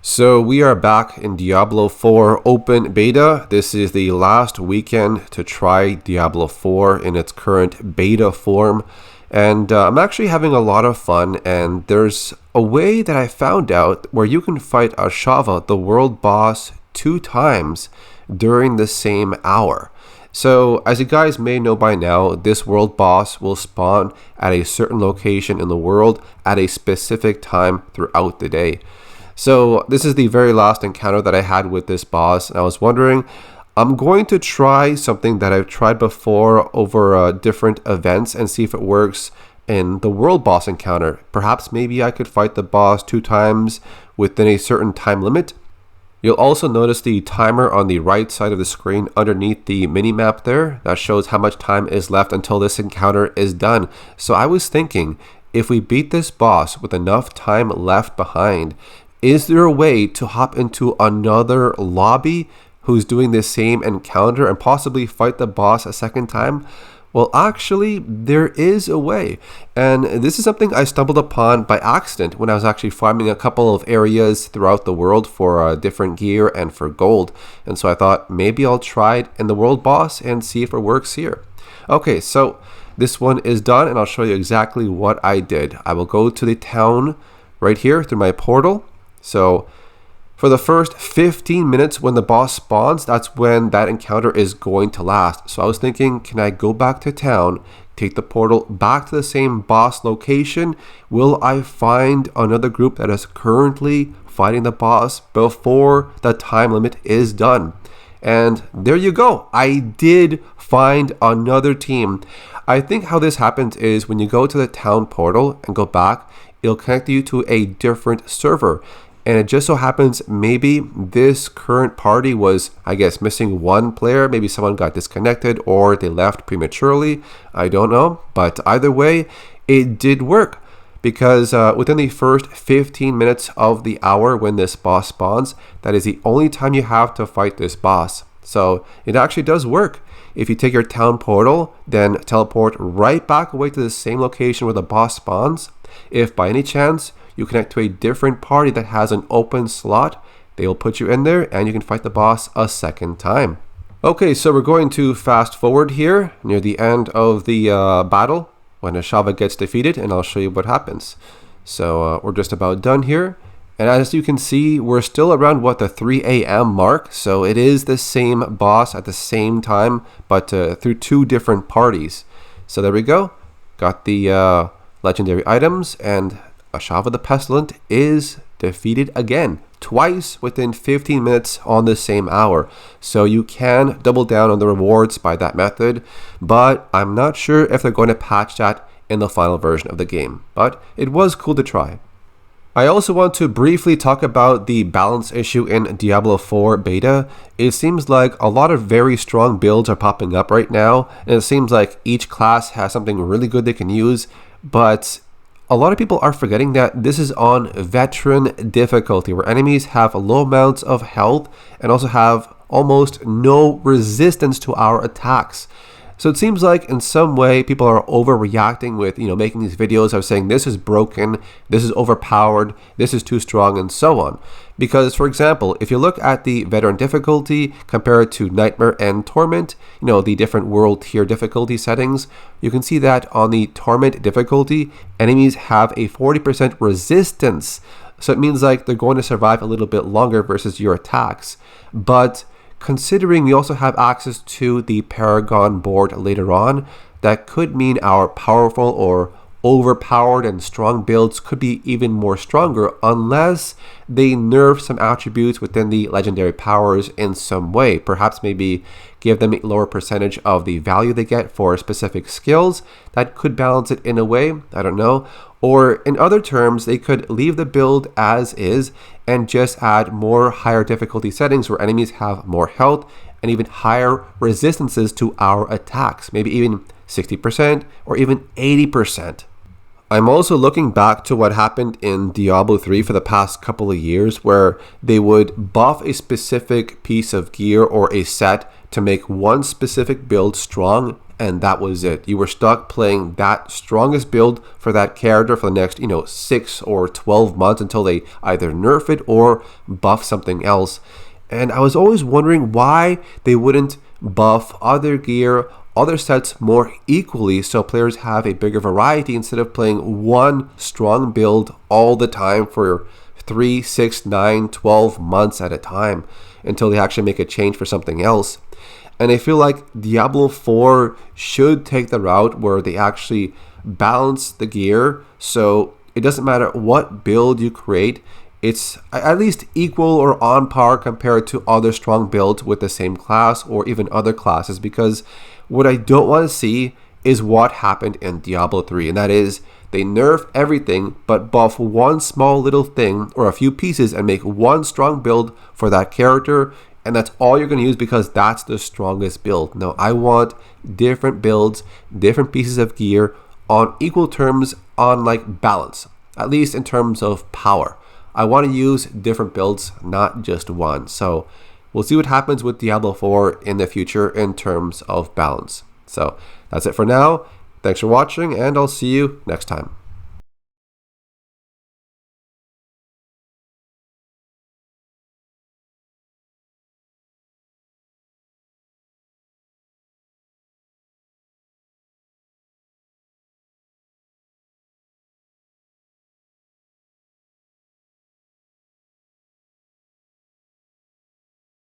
So we are back in Diablo 4 open beta. This is the last weekend to try Diablo 4 in its current beta form. And I'm actually having a lot of fun, and there's a way that I found out where you can fight Ashava, the world boss, 2 times during the same hour. So as you guys may know by now, this world boss will spawn at a certain location in the world at a specific time throughout the day. So this is the very last encounter that I had with this boss, and I was wondering, I'm going to try something that I've tried before over different events and see if it works in the world boss encounter. Perhaps maybe I could fight the boss 2 times within a certain time limit. You'll also notice the timer on the right side of the screen underneath the minimap there. That shows how much time is left until this encounter is done. So I was thinking, if we beat this boss with enough time left behind, is there a way to hop into another lobby who's doing the same encounter and possibly fight the boss a second time? Well, actually, there is a way. And this is something I stumbled upon by accident when I was actually farming a couple of areas throughout the world for different gear and for gold. And so I thought maybe I'll try it in the world boss and see if it works here. Okay, so this one is done, and I'll show you exactly what I did. I will go to the town right here through my portal. So for the first 15 minutes when the boss spawns, that's when that encounter is going to last. So I was thinking, can I go back to town, take the portal back to the same boss location? Will I find another group that is currently fighting the boss before the time limit is done? And there you go. I did find another team. I think how this happens is when you go to the town portal and go back, it'll connect you to a different server. And it just so happens maybe this current party was, I guess, missing one player. Maybe someone got disconnected or they left prematurely. I don't know. But either way, it did work. Because within the first 15 minutes of the hour when this boss spawns, that is the only time you have to fight this boss. So it actually does work. If you take your town portal, then teleport right back away to the same location where the boss spawns. If by any chance you connect to a different party that has an open slot, they will put you in there and you can fight the boss a second time. Okay, so we're going to fast forward here near the end of the battle when Ashava gets defeated, and I'll show you what happens. So we're just about done here. And as you can see, we're still around the 3 a.m. mark. So it is the same boss at the same time, but through 2 different parties. So there we go. Got the legendary items, and Ashava the Pestilent is defeated again, twice within 15 minutes on the same hour. So you can double down on the rewards by that method, but I'm not sure if they're going to patch that in the final version of the game. But it was cool to try. I also want to briefly talk about the balance issue in Diablo 4 beta. It seems like a lot of very strong builds are popping up right now, and it seems like each class has something really good they can use, but a lot of people are forgetting that this is on veteran difficulty, where enemies have low amounts of health and also have almost no resistance to our attacks. So it seems like in some way people are overreacting with, making these videos of saying this is broken, this is overpowered, this is too strong, and so on. Because, for example, if you look at the veteran difficulty compared to Nightmare and Torment, the different world tier difficulty settings, you can see that on the Torment difficulty, enemies have a 40% resistance. So it means like they're going to survive a little bit longer versus your attacks. But considering we also have access to the Paragon board later on, that could mean our powerful or overpowered and strong builds could be even more stronger unless they nerf some attributes within the legendary powers in some way. Perhaps maybe give them a lower percentage of the value they get for specific skills. That could balance it in a way, I don't know. Or in other terms, they could leave the build as is and just add more higher difficulty settings where enemies have more health and even higher resistances to our attacks, maybe even 60% or even 80%. I'm also looking back to what happened in Diablo 3 for the past couple of years, where they would buff a specific piece of gear or a set to make one specific build strong and that was it. You were stuck playing that strongest build for that character for the next 6 or 12 months until they either nerf it or buff something else. And I was always wondering why they wouldn't buff other gear, other sets more equally, so players have a bigger variety instead of playing one strong build all the time for 3, 6, 9, 12 months at a time until they actually make a change for something else. And I feel like Diablo 4 should take the route where they actually balance the gear, so it doesn't matter what build you create, it's at least equal or on par compared to other strong builds with the same class or even other classes. Because what I don't want to see is what happened in Diablo 3, and that is they nerf everything but buff one small little thing or a few pieces and make one strong build for that character, and that's all you're going to use because that's the strongest build. No, I want different builds, different pieces of gear on equal terms, on like balance, at least in terms of power. I want to use different builds, not just one. So we'll see what happens with Diablo 4 in the future in terms of balance. So that's it for now. Thanks for watching, and I'll see you next time.